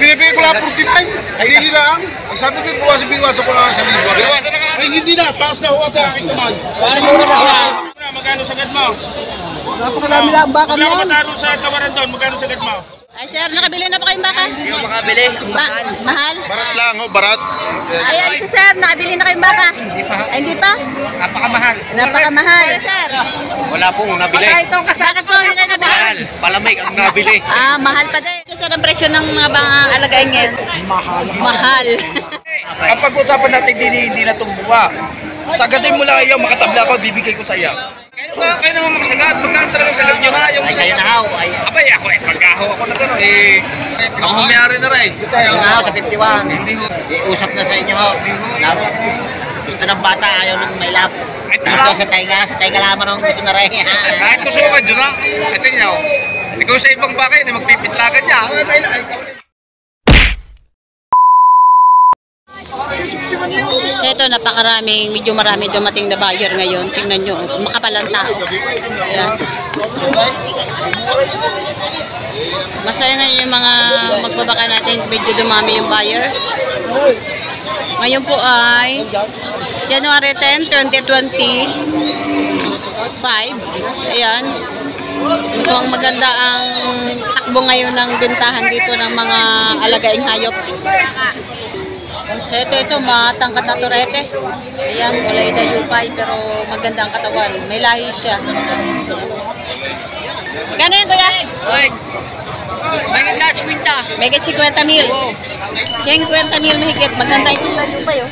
Binibigay ko lang 49. Ay, hindi lang. Ay, sabi ko, binawasan ko lang sa libo. Binawasan na ka. Ay, hindi na. Taas na ho ate aking kamay. Magkano sagad mo? Napakarami lang baka yan. yan. Magkano sa tawaran doon? Magkano sagad mo? Ay sir, nakabili na pa kayong baka? Hindi ko makabili. Mahal? Barat lang ho, barat. Ayan si sir, nakabili na kayong baka? Ay, hindi pa? Napakamahal. Napakamahal. Sir? Wala pong nabili. Bakit po hindi kayo nabili? Mahal. Palamig ang nabili. Mahal pa din. So sir, ang presyo ng mga baka alagain ngayon? Mahal. Ang pag-usapan natin hindi na tumbuha. Sagadin mo lang ayaw, makatabla ako, bibigay ko sa iyo. Kayo naman makasagat, magkano talaga sagat nyo na yung Ay, kayo na ho. abay, ako pagkaho ako na gano'n ako humayari na rin. Kayo na ho sa 51. Iusap na sa inyo ho. Gusto ng bata, ayaw nang may lap. Gusto sa tainga lamang ang gusto na rin. Kahit gusto ko ka dyan ha. Ito niyo. Ikaw sa ibang bakay, magpipitlagan niya. So ito, medyo marami dumating na buyer ngayon. Tingnan nyo, makapalang tao. Ayan. Masaya ngayon yung mga magbabaka natin, medyo dumami yung buyer. Ngayon po ay January 10, 2025. Ayan. Mukhang maganda ang takbo ngayon ng bintahan dito ng mga alagaing hayop. So ito, matangkat na turete. Ayan, kulay na yupay, pero maganda ang katawan. May lahi siya. Magkano yan, kuya? Oy, may cash kwinta. May 50 mil. 50 mil mahigit. Maganda yung kulay yupay, oh.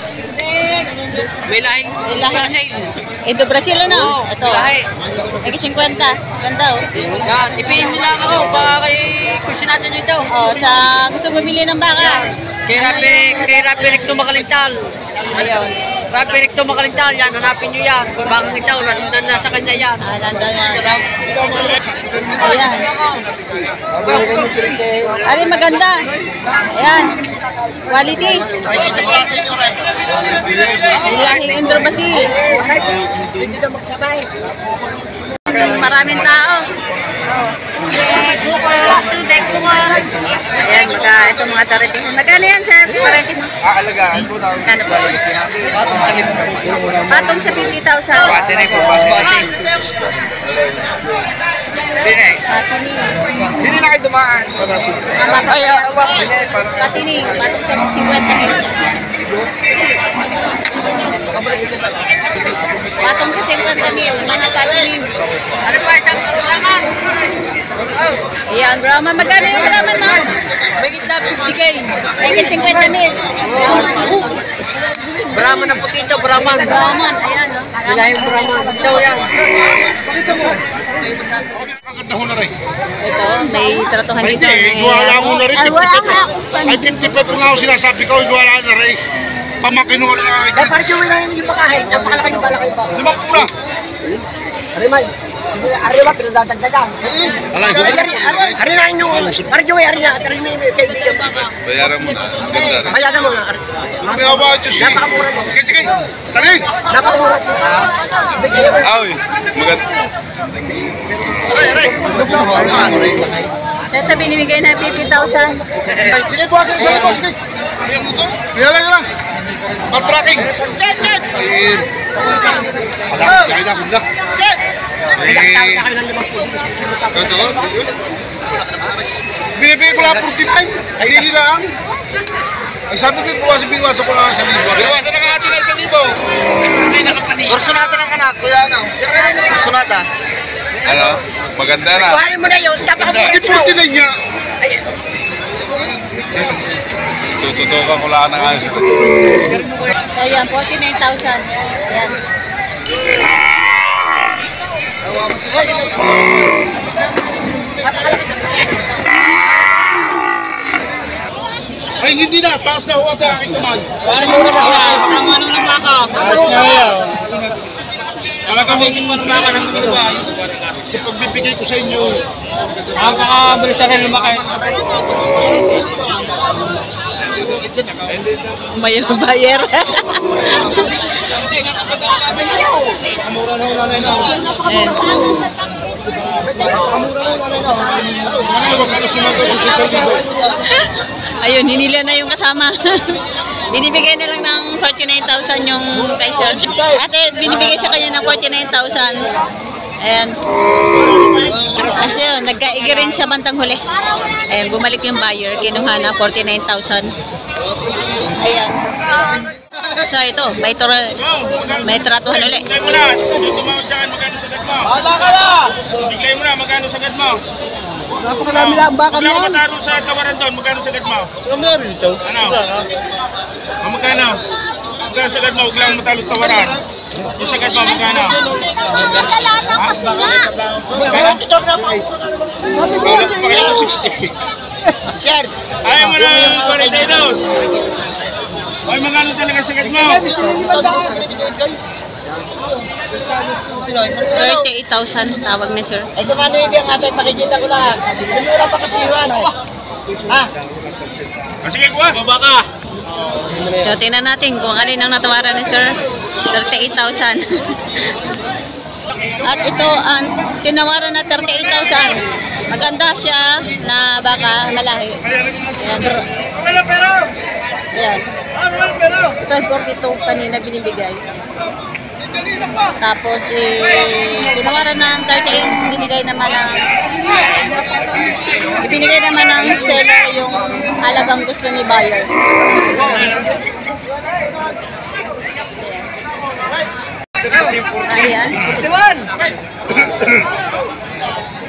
May lahing Brazil. Ito, Brazil, ano? Oo, Ito. lahi. May 50. Ganda, oh. Yan, ipihin nyo lang ako baka kay kursinado nyo ito. Oh, sa gusto bumili ng baka. Kay Rapi Recto Makalintal. Ayun. Rapi Recto Makalintal, yan, hanapin nyo yan. Bang ito, nasa kanya yan. Nanda yan. Ayan. Ari, maganda. Ayan. Quality. Lahing Indro Basil. Maraming tao. Ayan, ito mga tarete. Magkano yan, sir? Tarete mo? Aalagaan po na. Kano po? Patong sa libo. Patong sa 50,000. Pati na po, pasbati. Hindi na eh. Patini. Hindi na kayo dumaan. Ay, patini. Patong sa 50,000. Patong sa 50,000. Mga patini. Ano pa, isang kuraman? Ayan, Brahman. Magkano yung Brahman mo? May gitla 50K. Ay, 50,000. Brahman na puti ito, Brahman. Brahman. Ayan, no? Bilahing Brahman. Ito yan. Kakatahon na rin. Ito, may tratuhan dito. Hindi, iguala mo na rin. 55. Ay, 55 ko nga ako sinasabi ko, iguala na rin. Pamakin mo na rin. Parang yung yung makahay. Napakalaki yung balaki ba? Limang pula. Arimay. Ariwa, pinadadagdagan. Alay, Ari na yung parang yung ari na. Pero may kaibigan. bayaran mo na. Bayaran mo na. Ano nga ba, Diyos? Napakamura mo. Sige, sige. Tali! Napakamura. Awi, maganda. Aray, aray. So, ito, binibigay na 50,000. Sige, buwasan sa ito. Sige. Kaya lang. Pag-tracking. Check! Ayun. Kaya na, kunda. Binibigay ko lang 49. Ay, hindi lang. Ay, sabi ko, binawasan ko lang sa libo. Binawasan na ka atin ay sa libo. Kursunata ng anak, kuya ano? Kursunata. Ano? Maganda na. Kuhanin mo na yun. Napakamura. Hindi 49 niya. Tututukan ko lang ng ayos. So, ayan, 49,000. Ayan. Ay, hindi na. Taas na ho ate aking kamay. Tama nung nabaka. Taas na yan. Talaga mo yung manumaka ng turbay. Sa pagbibigay ko sa inyo. Napakabilis na rin lumakay. May buyer. Ayun, hinila na yung kasama. Binibigay na lang ng 49,000 yung kay sir. Ate, binibigay sa kanya ng 49,000. Ayan. Kasi yun, nagkaigi rin siya bantang huli. Ayan, bumalik yung buyer. Kinuha na 49,000. Ayan. So ito, may tratuhan ulit. Bigay mo na. Tumawag dyan, magkano sagad mo? Bigay mo na, magkano sagad mo? Napakarami lang ang baka Wala niyan. ko mataro sa tawaran doon, magkano sagad mo? Meron dito. Ano? Magkano? Magkano sagad mo? Huwag lang matalo sa tawaran. Yung sagad mo, magkano? Pakita mo 60. Ayaw mo na yung 40 doon. Ay, magkano talaga sagad mo? 38,000 tawag ni sir. Ay, kumano yung ang atay makikita ko lang. Hindi wala pa katiwan. Ha? Sige, kuha. Baba ka. So tingnan natin kung alin ang natawaran ni sir. 38,000. At ito ang tinawaran na 38,000. Maganda siya na baka malahi. Ayan. Ayan. Ito ang 42 kanina binibigay. Tapos tinawaran ng 38, ibinigay naman ng seller yung halagang gusto ni buyer. Ayan.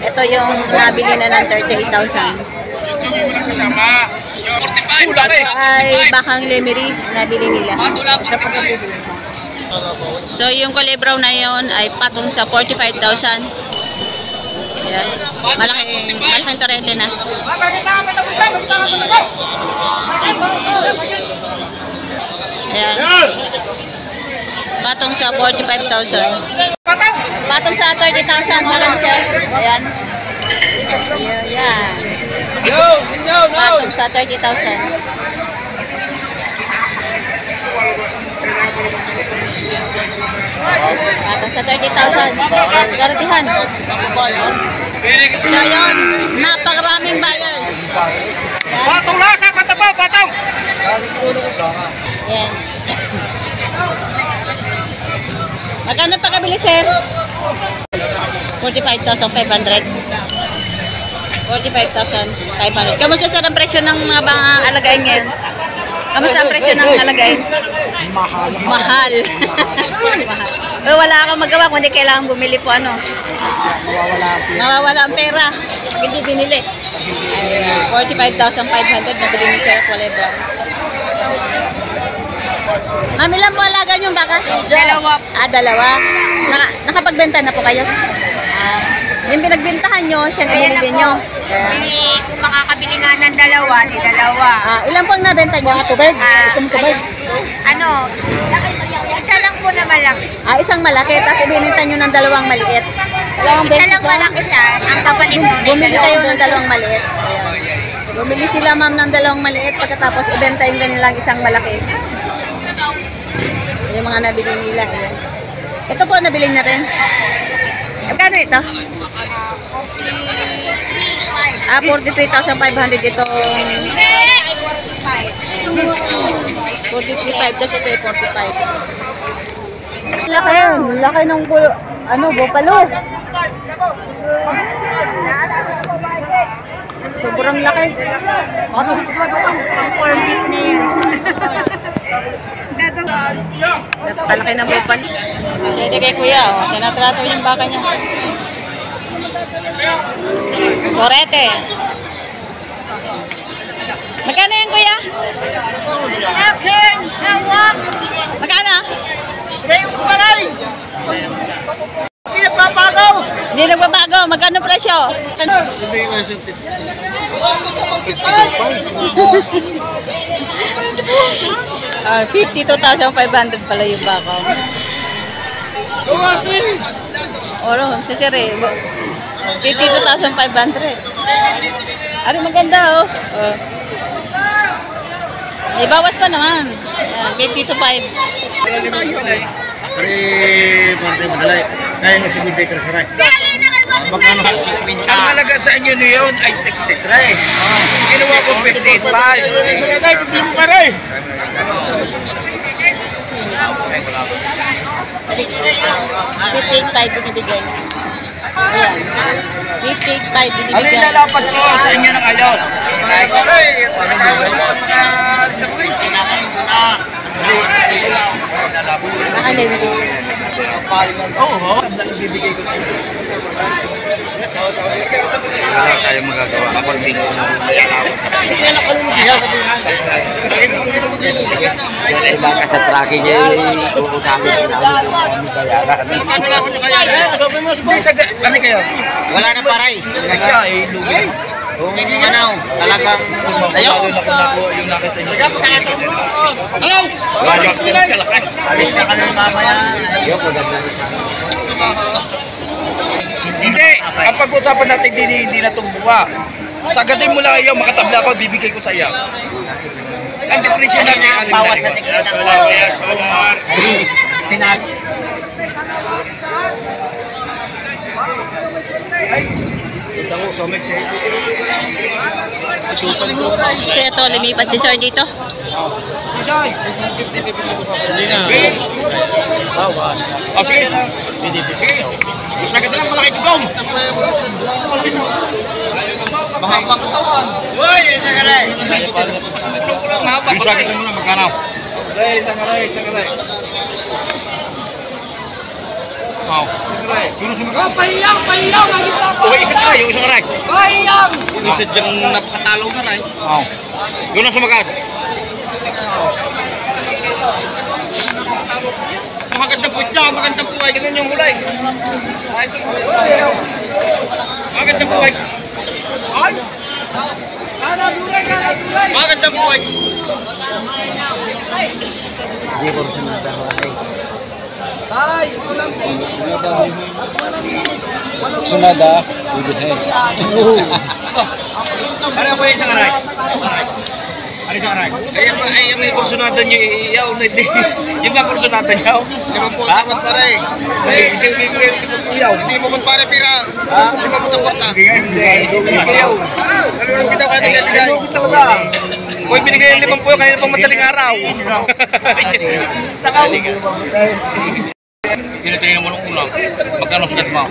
Ito yung nabili na ng 38,000. Ito ay bakang lemery nabili nila. So yung kulay brown na yun ay patong sa 45,000. Ayan. Malaking torete na. Ayan. Patong sa 45,000. Patong sa 30,000 para sir. Ayan. Ayan. Patong sa 30,000. Patong sa 30,000. Garatihan. So yun, napakaraming buyers. Patong lang sa katapaw, patong! Ayan. Magkano pa kabili, sir? 45,500. 45,500. Kamusta sir ang presyo ng mga alagain ngayon? Kamusta ang presyo ng alagain? Mahal. Mahal. Pero wala kang magawa kundi kailangan bumili po ano. Nawawala ang pera pag hindi binili. 45,500 nabili ni Sir Culebra. Ma'am, ilan po alaga niyong baka? Dalawa. Dalawa. Nakapagbenta na po kayo? Yung pinagbentahan nyo, siyang binili nyo. Kung makakabili nga ng dalawa, di dalawa. Ilan po ang nabenta nyo? Tubig? Isa lang po na malaki. Isang malaki, tapos ibinenta nyo ng dalawang maliit. Isa lang malaki siya, ang kapalit nun. Bumili kayo ng dalawang maliit. Ayan. Bumili sila ma'am ng dalawang maliit, pagkatapos ibenta yung kanilang isang malaki. Yung mga nabili nila. Ayan. Ito po, nabili na rin. Magkano ito? 43,500 itong 43,500, tapos ito ay 45. Laki ng bupalo. Sobrang laki. Ang corn beef na yan. Napakalaki ng bupalo. Sige kay kuya, tinatrato yung baka niya. Torete. Magkano yan, kuya? Magkano? Hindi nagbabago. Magkano presyo? 52,500 pala yung baka. Oro, si Sir eh. 52,500. Ari maganda oh. May bawas pa naman. 52,500. Pare, madalay. Kaya mo si Baker sa right. Magkano? Ang halaga sa inyo niyon ay 63. Ginawa ko 58.5. 58.5 binibigay. Ayan. 58.5 Ano binibigay. ilalapat ko sa inyo ng ayos? Naka-limited. Oo. Ibibigay ko sa inyo. Wala tayong magagawa. Ako hindi ko baka sa tracking niya kung kami bayaran. Ano kayo? Wala na paray. Siya ay lugi. Kung ano, talagang Lalo na kung nakuha yung nakita niyo. Hello! Wala ko na kalakas. alis na kami mamaya. Hindi. Ang pag-usapan natin hindi na tumbuha. Sagatin mo lang iyo, makatabla ko, bibigay ko sa iyo. Ang depresyon natin ang Bawas sa So ito, lumipat si Sir dito. Oh, sige. Sagad lang malaki tugong. Mahaba katawan. Uy, isa ka rin. Mahaba Yung sagad mo na magkano? Isa ka rin. Wow. Pahiyang! Magita ko! Okay, isa ka yung isang aray. Pahiyang! Isa dyan napakatalaw na rin. Wow. Doon na sumagad. Magandang puwit niya, magandang puway. Ganun yung mulay. Magandang puway. Ay! Magandang puway. Hindi ko rin nadahoy. Sunada, bibigay. Ano po yung isang aray? Ano isang aray? Ay, may kursunada niyo iyaw. Yung ba kursunada niyo? Lima po dapat pare. Hindi mo man pare pira. Lima po dapat. Iyaw. Dalawang kita kaya nilibigay. Kung binigay yung 5 kanina pang madaling araw. Takaw. Tinitingnan mo ng ulang. Magkano sugat mo?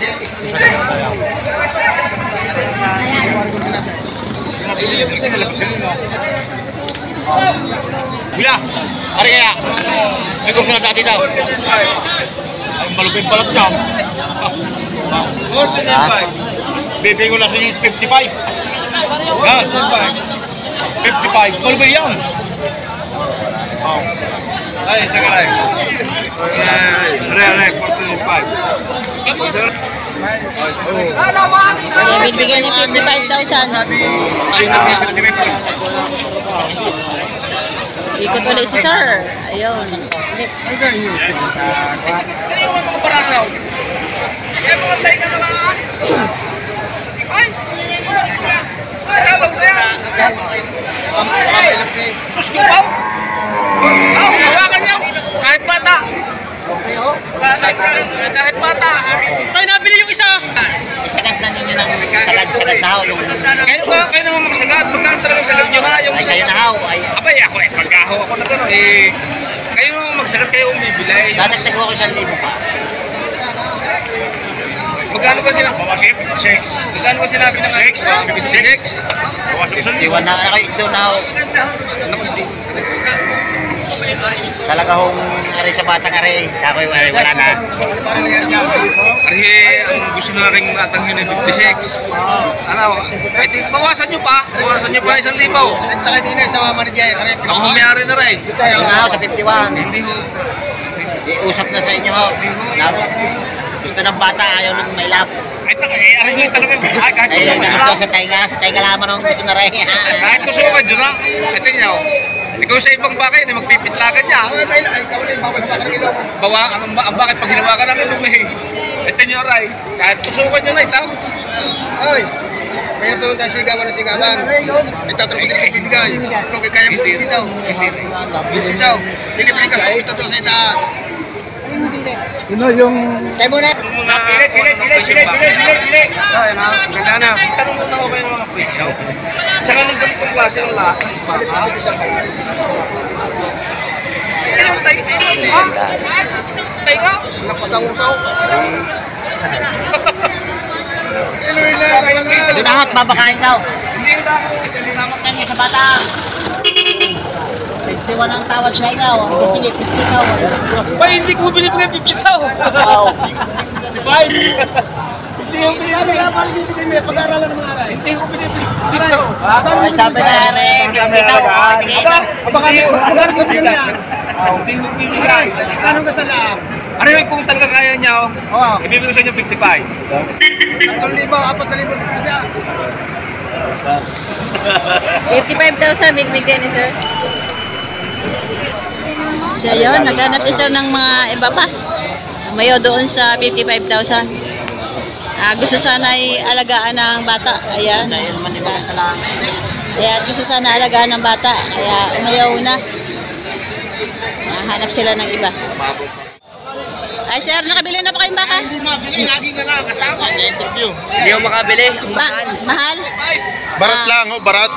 Bila, hari kaya. May kurso na dati daw. Ay, malupin balat niya. Bibigay ko na sa inyo 55. Yan, 55. Malupin yan. Ay, isa ka lang. Aray, 45. Ayan, binibigay niya 55,000. Ikot ulit si Sir. Ayun. Parasaw. Kaya mga tayo ka na mga ay! Salamat na yan! Sus ko pa! Hawakan niyo! Kahit bata! Kahit bata! Tayo nabili yung isa! Sagad na ninyo ng sagad na haw. Kayo naman magsagad. Magkano talaga sagad nyo na? Yung Kayo na haw. abay, ako pagkaho ako na gano'n kayo naman magsagad kayo umibilay. Dadagdag ko 1,000 pa. Magkano ba sila? 6. Magkano ba sinabi ng 6? 56? Iwan na kayo doon na haw. Talaga hong ari sa batang ari. Ako wala na. Ari, ang gusto na rin matangin ng 56. Ano, bawasan nyo pa. Bawasan nyo pa 1,000. Taka din na sa mama ni Jay. Ang humayari na rin. Kayo na haw sa 51. Hindi ho. Usap na sa inyo haw. Gusto ng bata ayaw nung may lap. Ari nyo talaga. Kahit Ay, gusto gusto sa tainga lamang ang gusto na rin. Kahit gusto ka dyan na. Ito nyo. Ikaw sa ibang bakit, magpipitlagan niya. Bawa, ang bakit pag hinawa ka ng ilong ito nyo, Ray. Kahit tusukan nyo na ito. Ay! May ito tayo sigawan na sigawan. Ito ito ibigay. Kung kaya mo dito. Dito. Dilibre ka ito doon sa itaas. Yun o, yung... Tayo muna. Ay, na, ganda na. Tanong muna ako kayo ng mga presyo. Tsaka nung ganitong klase ng lahat. Ilang tayo? Tayo ka? Napasang-usaw. Doon na hot, babakain daw. Hindi yung dako. Kanya sa bata. 51 ang tawad sa ikaw. Ang sige, 50 daw. Ba, hindi ko binibigay 50 daw. Hindi yung pinari nga pala bibigay mo, pag-aaralan ng mga aray. Hindi ko binibigay 50 daw. Ay, sabi na rin, 50 daw. Abaka mo, abaka mo bigyan niya. Hindi ko binibigay. Anong kasalaam? Ano yung kung talaga kaya niya, Oo. ibibigay ko sa inyo 55. 3,000, 4,000 siya. 55,000 binibigay ni sir. So yun, naghanap si sir ng mga iba pa. Mayo doon sa 55,000. Gusto sana ay alagaan ng bata. Ayan. Ayan, gusto sana alagaan ng bata. Kaya umayaw na. Hanap sila ng iba. Ay sir, nakabili na pa kayong baka? Hindi mabili, lagi na lang kasama ng interview. Hindi ako makabili. Mahal? Barat lang, oh, barat.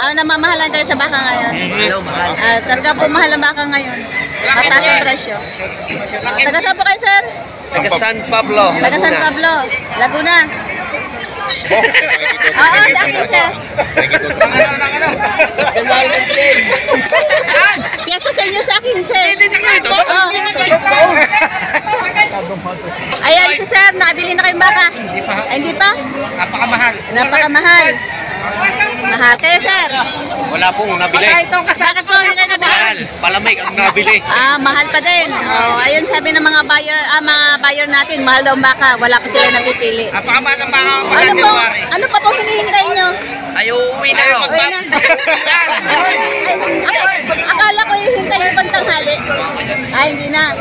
Namamahalan kayo sa baka ngayon? Talaga po mahal ang baka ngayon. Mataas ang presyo. Taga saan po kayo sir? Taga San Pablo. Taga San Pablo, Laguna. Oo, sa akin sir. Piyasa sa inyo sa akin sir. Oo. Ayan si sir, nakabili na kayong baka? Ay, hindi pa? Napakamahal. Napakamahal. Mahal kayo sir. Wala pong nabili. Bakit po hindi kayo nabili? Palamig ang nabili. Mahal pa din. Ayun sabi ng mga buyer natin, mahal daw ang baka, wala pa sila napipili. Napakamahal ang baka. Ano pa po hinihintay nyo? Ay, uuwi na ako. Uy na. Akala ko yung hintay yung pagtanghali. Hindi na.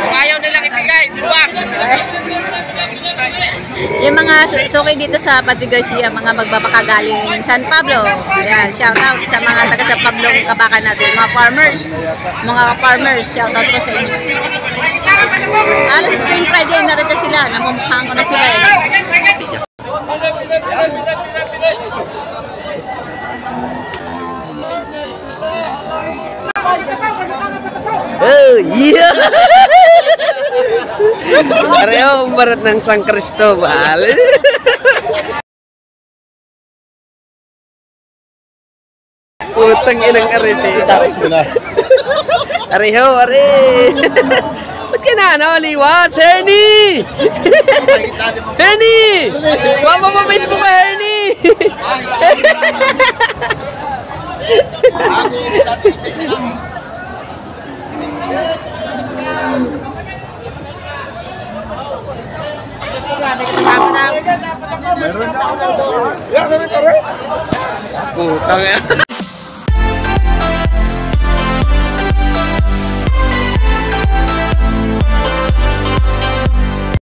Ayaw nilang ibigay, duwag. Yung mga suki dito sa Padre Garcia, mga magbabakagaling San Pablo. Ayan, shout out sa mga taga San Pablo kabakan natin, mga farmers. Mga farmers, shout out po sa inyo. Alas Spring Friday, narito sila. Namumukhaan ko na sila. Oh, yeah! Pareho barat ng San Cristobal. Putang inang aresita. Pareho, are. Ba't ka na, no? Liwas, Hernie! Hernie! Mapapabase mo ka, Hernie! Putang